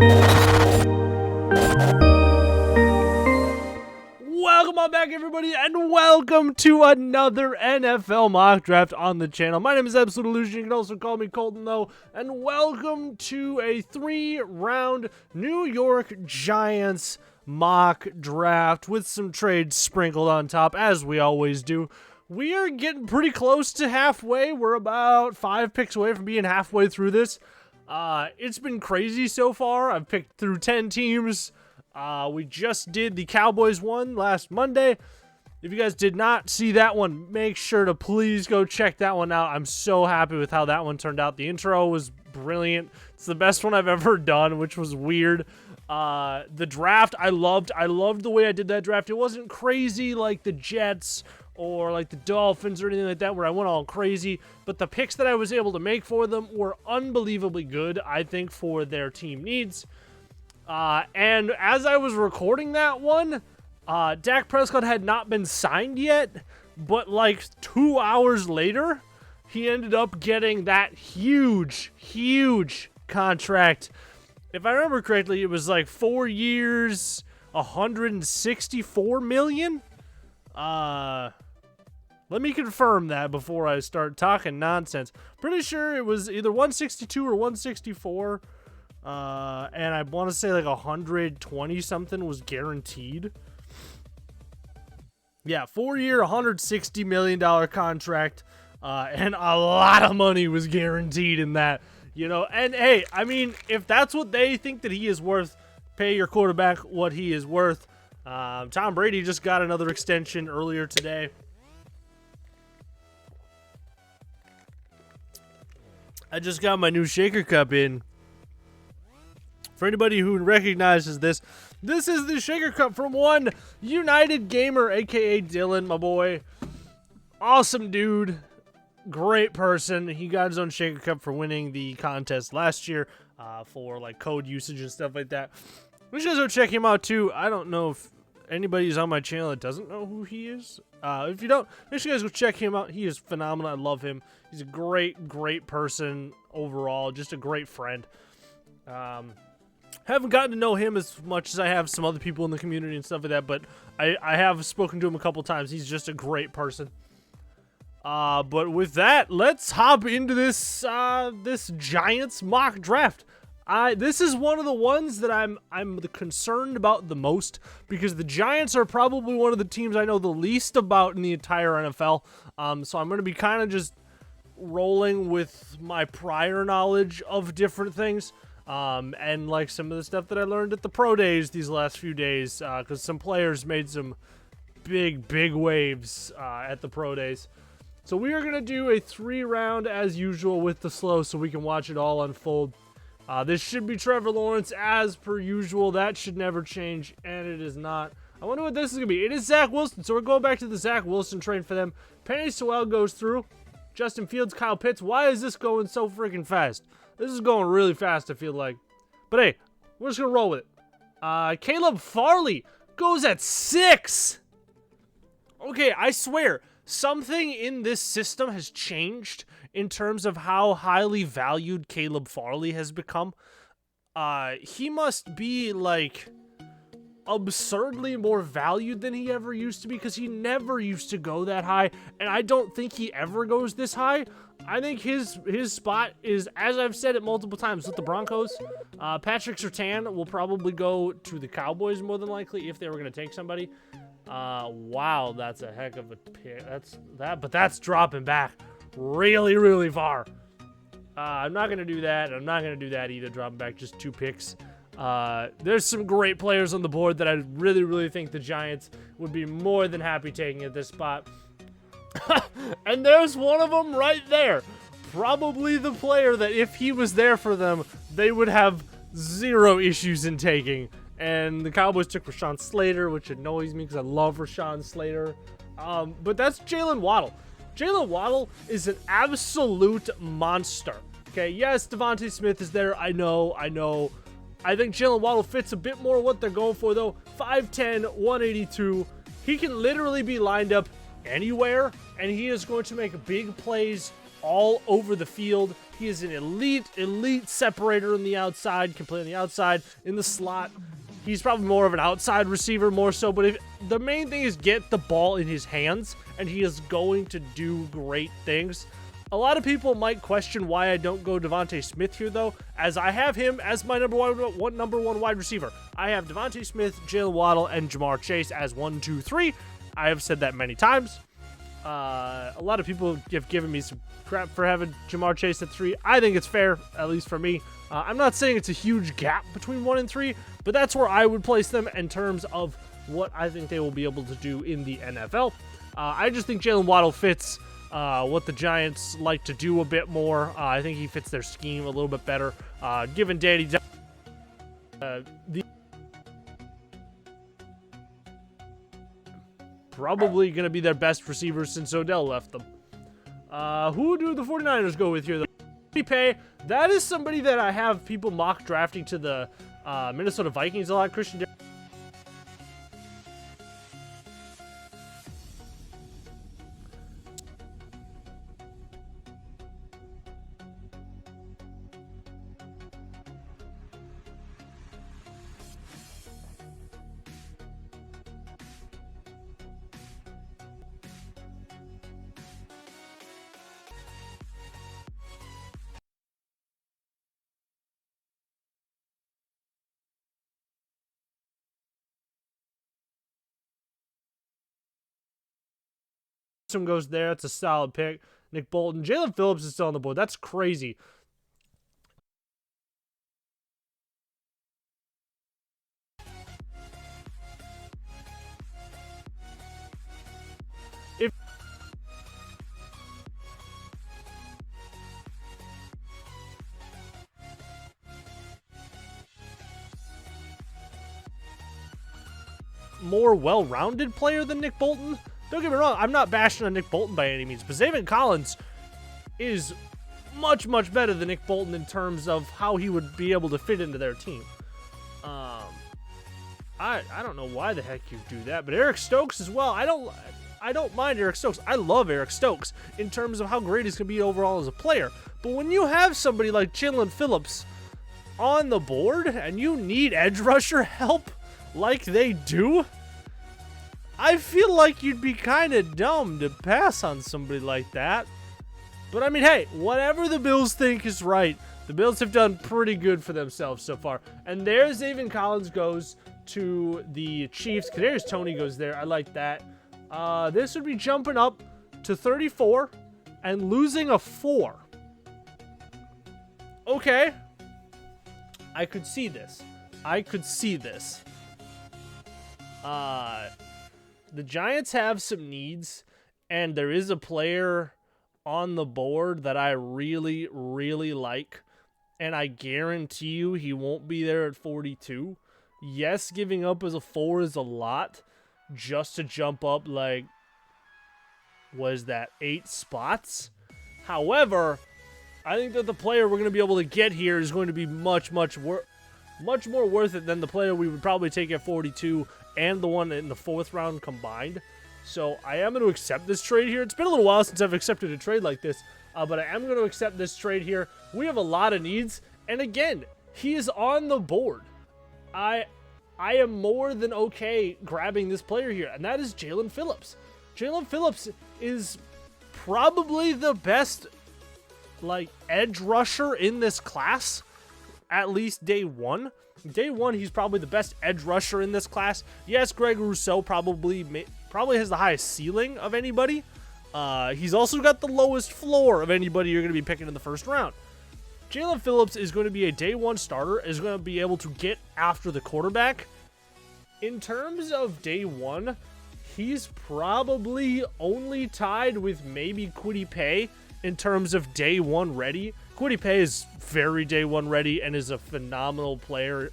Welcome on back, everybody, and welcome to another NFL mock draft on the channel. My name is Absolute Illusion. You can also call me Colton, though, and welcome to a 3-round New York Giants mock draft with some trades sprinkled on top, as we always do. We are getting pretty close to halfway. We're about 5 picks away from being halfway through this. It's been crazy so far. I've picked through 10 teams. We just did the Cowboys one last Monday. If you guys did not see that one, make sure to please go check that one out. I'm so happy with how that one turned out. The intro was brilliant. It's the best one I've ever done, which was weird. The draft, I loved the way I did that draft. It wasn't crazy like the Jets or like the Dolphins or anything like that where I went all crazy, but the picks that I was able to make for them were unbelievably good, I think, for their team needs. And as I was recording that one, Dak Prescott had not been signed yet, but like 2 hours later, he ended up getting that huge contract. If I remember correctly, it was like 4 years, $164 million. Let me confirm that before I start talking nonsense. Pretty sure it was either 162 or 164. And I want to say like 120 something was guaranteed. Yeah, 4-year, $160 million contract, and a lot of money was guaranteed in that, you know. And hey, I mean, if that's what they think that he is worth, pay your quarterback what he is worth. Tom Brady just got another extension earlier today. I just got my new shaker cup in. For anybody who recognizes this, this is the shaker cup from one United Gamer, aka Dylan, my boy. Awesome dude. Great person. He got his own shaker cup for winning the contest last year for like code usage and stuff like that. We should go check him out too. I don't know if anybody's on my channel that doesn't know who he is. If you don't, make sure you guys go check him out. He is phenomenal. I love him. He's a great person overall. Just a great friend. Haven't gotten to know him as much as I have some other people in the community and stuff like that, but I have spoken to him a couple times. He's just a great person. But with that, let's hop into this this Giants mock draft. This is one of the ones that I'm concerned about the most, because the Giants are probably one of the teams I know the least about in the entire NFL. So I'm going to be kind of just rolling with my prior knowledge of different things. And like some of the stuff that I learned at the pro days these last few days, because some players made some big waves at the pro days. So we are going to do a 3-round as usual with the slow so we can watch it all unfold. This should be Trevor Lawrence as per usual. That should never change, and it is not. I wonder what this is going to be. It is Zach Wilson, so we're going back to the Zach Wilson train for them. Penny Sewell goes through. Justin Fields, Kyle Pitts. Why is this going so freaking fast? This is going really fast, I feel like. But hey, we're just going to roll with it. Caleb Farley goes at 6. Okay, I swear, something in this system has changed in terms of how highly valued Caleb Farley has become. He must be, like, absurdly more valued than he ever used to be, because he never used to go that high, and I don't think he ever goes this high. I think his spot is, as I've said it multiple times, with the Broncos. Patrick Surtain will probably go to the Cowboys more than likely if they were going to take somebody. Wow, that's a heck of a pick. But that's dropping back really far. I'm not going to do that. I'm not going to do that either, dropping back just 2 picks. There's some great players on the board that I really think the Giants would be more than happy taking at this spot. And there's one of them right there. Probably the player that if he was there for them, they would have 0 issues in taking. And the Cowboys took Rashawn Slater, which annoys me because I love Rashawn Slater. But that's Jalen Waddle. Jalen Waddle is an absolute monster. Okay, yes, Devontae Smith is there. I know. I think Jalen Waddle fits a bit more what they're going for, though. 5'10", 182. He can literally be lined up anywhere, and he is going to make big plays all over the field. He is an elite separator on the outside, can play on the outside, in the slot. He's probably more of an outside receiver more so, but the main thing is get the ball in his hands, and he is going to do great things. A lot of people might question why I don't go Devontae Smith here, though, as I have him as my number one wide receiver. I have Devontae Smith, Jalen Waddle, and Jamar Chase as 1, 2, 3. I have said that many times. A lot of people have given me some crap for having Jamar Chase at 3. I think it's fair, at least for me. I'm not saying it's a huge gap between 1 and 3, but that's where I would place them in terms of what I think they will be able to do in the NFL. I just think Jalen Waddle fits what the Giants like to do a bit more. I think he fits their scheme a little bit better. Given Danny probably going to be their best receiver since Odell left them. Who do the 49ers go with here, though? Pay. That is somebody that I have people mock drafting to the Minnesota Vikings a lot. Christian goes there. It's a solid pick. Nick Bolton. Jalen Phillips is still on the board. That's crazy. If more well-rounded player than Nick Bolton. Don't get me wrong, I'm not bashing on Nick Bolton by any means, but Zaven Collins is much better than Nick Bolton in terms of how he would be able to fit into their team. I don't know why the heck you do that, but Eric Stokes as well. I don't mind Eric Stokes. I love Eric Stokes in terms of how great he's going to be overall as a player. But when you have somebody like Jalen Phillips on the board and you need edge rusher help like they do, I feel like you'd be kind of dumb to pass on somebody like that. But I mean, hey, whatever the Bills think is right, the Bills have done pretty good for themselves so far. And there's Zaven Collins goes to the Chiefs. Kadarius Toney goes there. I like that. This would be jumping up to 34 and losing a 4. Okay. I could see this. The Giants have some needs, and there is a player on the board that I really like, and I guarantee you he won't be there at 42. Yes, giving up as a 4 is a lot, just to jump up, like, was that 8 spots? However, I think that the player we're going to be able to get here is going to be much more worth it than the player we would probably take at 42 and the one in the 4th round combined. So I am going to accept this trade here. It's been a little while since I've accepted a trade like this, but I am going to accept this trade here. We have a lot of needs, and again, he is on the board. I am more than okay grabbing this player here, and that is Jalen Phillips. Jalen Phillips is probably the best, like, edge rusher in this class, at least day one. Day one, he's probably the best edge rusher in this class. Yes, Greg Rousseau probably has the highest ceiling of anybody. He's also got the lowest floor of anybody you're going to be picking in the 1st round. Jalen Phillips is going to be a day one starter, is going to be able to get after the quarterback. In terms of day one, he's probably only tied with maybe Kwity Paye in terms of day one ready. Kwity Paye is very day one ready and is a phenomenal player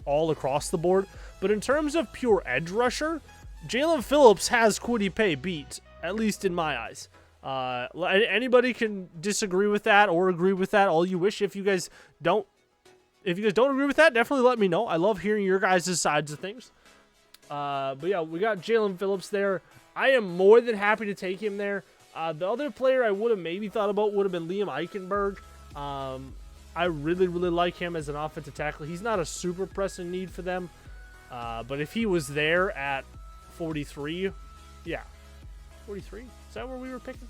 all across the board. But in terms of pure edge rusher, Jalen Phillips has Kwity Paye beat, at least in my eyes. Anybody can disagree with that or agree with that all you wish. If you guys don't agree with that, definitely let me know. I love hearing your guys' sides of things. But yeah, we got Jalen Phillips there. I am more than happy to take him there. The other player I would have maybe thought about would have been Liam Eichenberg. I really, really like him as an offensive tackle. He's not a super pressing need for them. But if he was there at 43, yeah. 43? Is that where we were picking?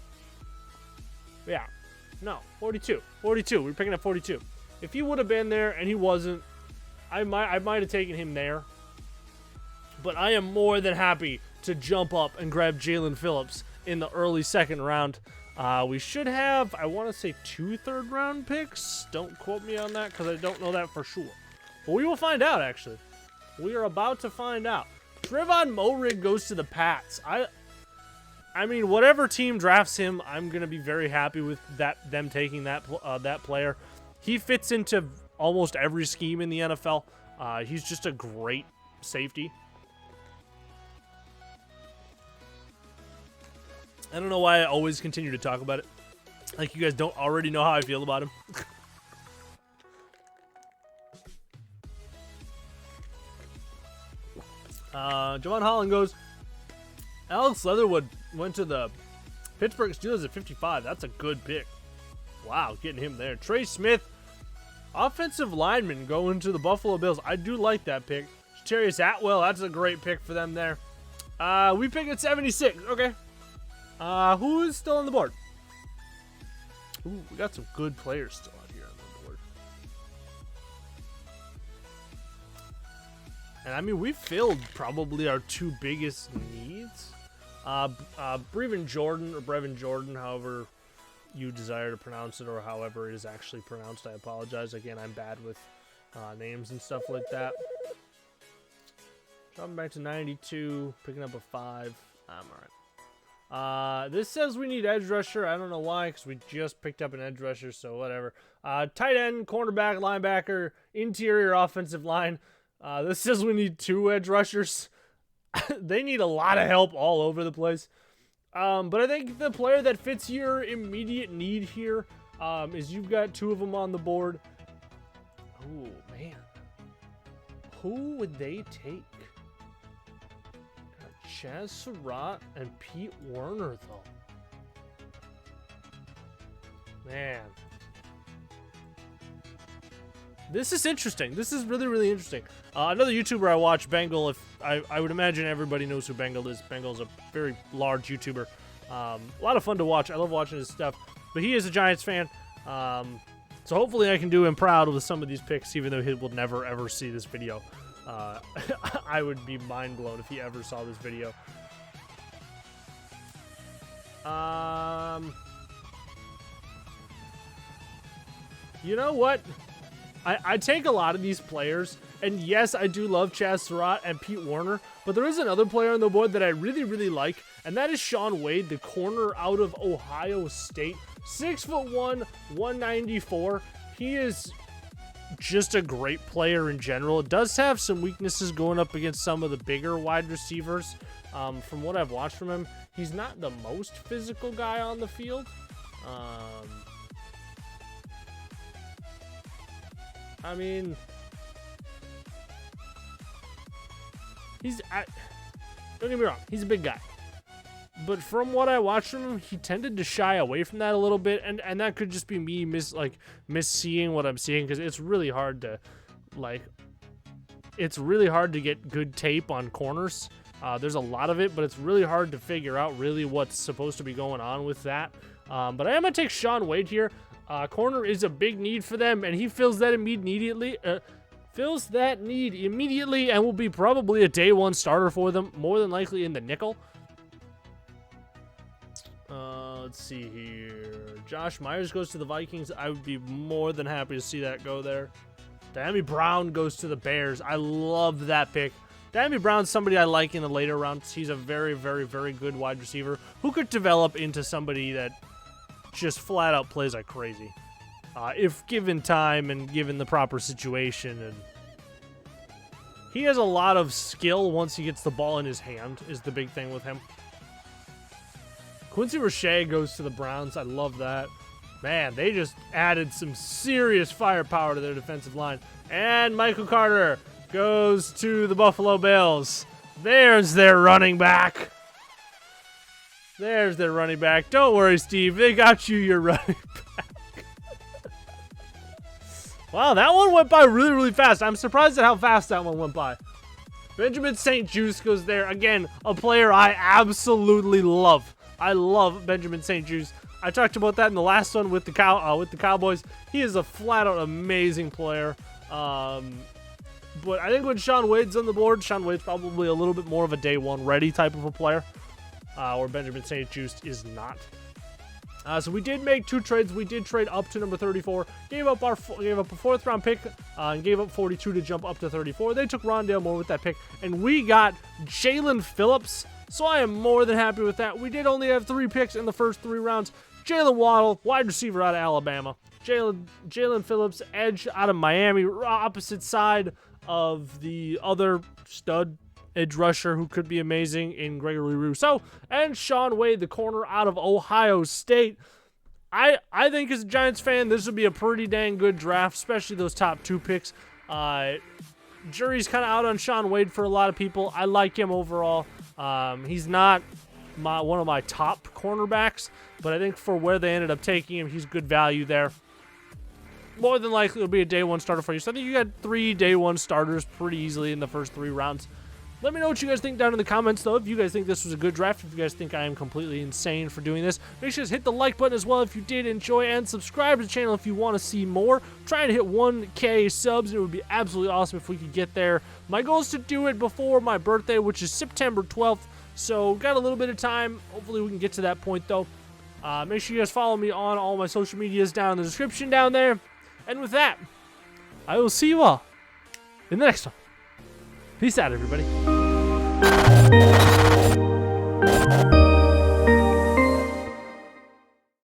Yeah. No, 42. 42. We were picking at 42. If he would have been there and he wasn't, I might have taken him there. But I am more than happy to jump up and grab Jalen Phillips in the early second round. We should have, I want to say, 2 third-round picks. Don't quote me on that because I don't know that for sure. But we will find out, actually. We are about to find out. Trevon Moehrig goes to the Pats. I mean, whatever team drafts him, I'm going to be very happy with them taking that player. He fits into almost every scheme in the NFL. He's just a great safety. I don't know why I always continue to talk about it. Like you guys don't already know how I feel about him. Javon Holland goes. Alex Leatherwood went to the Pittsburgh Steelers at 55. That's a good pick. Wow, getting him there. Trey Smith, offensive lineman, going to the Buffalo Bills. I do like that pick. Terrius Atwell, that's a great pick for them there. We pick at 76. Okay. Who is still on the board? Ooh, we got some good players still out here on the board. And I mean, we filled probably our 2 biggest needs. Brevin Jordan, however you desire to pronounce it, or however it is actually pronounced. I apologize. Again, I'm bad with names and stuff like that. Dropping back to 92, picking up a 5. I'm alright. This says we need edge rusher. I don't know why, because we just picked up an edge rusher, so whatever. Tight end, cornerback, linebacker, interior offensive line. This says we need 2 edge rushers. They need a lot of help all over the place. But I think the player that fits your immediate need here is you've got 2 of them on the board. Oh, man. Who would they take? Chaz Surratt and Pete Werner, though. Man. This is interesting. This is really, really interesting. Another YouTuber I watch, Bengal. If I would imagine everybody knows who Bengal is. Bengal's a very large YouTuber. A lot of fun to watch. I love watching his stuff. But he is a Giants fan. So hopefully I can do him proud with some of these picks, even though he will never, ever see this video. I would be mind blown if he ever saw this video. You know what? I take a lot of these players, and yes, I do love Chaz Surratt and Pete Werner, but there is another player on the board that I really, really like, and that is Shaun Wade, the corner out of Ohio State. 6'1", 194. He is just a great player in general. It does have some weaknesses going up against some of the bigger wide receivers. From what I've watched from him, he's not the most physical guy on the field. I mean, don't get me wrong, he's a big guy. But from what I watched from him, he tended to shy away from that a little bit, and that could just be me misseeing what I'm seeing, because it's really hard to get good tape on corners. There's a lot of it, but it's really hard to figure out really what's supposed to be going on with that. But I am going to take Shaun Wade here. Corner is a big need for them, and he fills that immediately. And will be probably a day 1 starter for them, more than likely in the nickel. Let's see here. Josh Myers goes to the Vikings. I would be more than happy to see that go there. Diami Brown goes to the Bears. I love that pick. Diami Brown's somebody I like in the later rounds. He's a very, very, very good wide receiver who could develop into somebody that just flat out plays like crazy. If given time and given the proper situation. And he has a lot of skill once he gets the ball in his hand is the big thing with him. Quincy Roche goes to the Browns. I love that. Man, they just added some serious firepower to their defensive line. And Michael Carter goes to the Buffalo Bills. There's their running back. There's their running back. Don't worry, Steve. They got you your running back. Wow, that one went by really, really fast. I'm surprised at how fast that one went by. Benjamin St-Juste goes there. Again, a player I absolutely love. I love Benjamin St-Juste. I talked about that in the last one with the Cowboys. He is a flat-out amazing player. But I think when Shaun Wade's on the board, Shaun Wade's probably a little bit more of a day one ready type of a player, where Benjamin St-Juste is not. So we did make 2 trades. We did trade up to number 34, gave up a 4th round pick, and gave up 42 to jump up to 34. They took Rondale Moore with that pick, and we got Jalen Phillips. So I am more than happy with that. We did only have 3 picks in the first 3 rounds. Jalen Waddle, wide receiver out of Alabama. Jalen Phillips, edge out of Miami, opposite side of the other stud edge rusher who could be amazing in Gregory Rousseau, and Shaun Wade, the corner out of Ohio State. I think as a Giants fan, this would be a pretty dang good draft, especially those top 2 picks. Jury's kind of out on Shaun Wade for a lot of people. I like him overall. He's not one of my top cornerbacks, but I think for where they ended up taking him, he's good value there. More than likely, it'll be a day 1 starter for you. So I think you got 3 day 1 starters pretty easily in the first 3 rounds. Let me know what you guys think down in the comments, though. If you guys think this was a good draft, if you guys think I am completely insane for doing this, make sure to hit the like button as well if you did enjoy, and subscribe to the channel if you want to see more. I'm trying to hit 1K subs, and it would be absolutely awesome if we could get there. My goal is to do it before my birthday, which is September 12th, so got a little bit of time. Hopefully we can get to that point, though. Make sure you guys follow me on all my social medias down in the description down there. And with that, I will see you all in the next one. Peace out, everybody.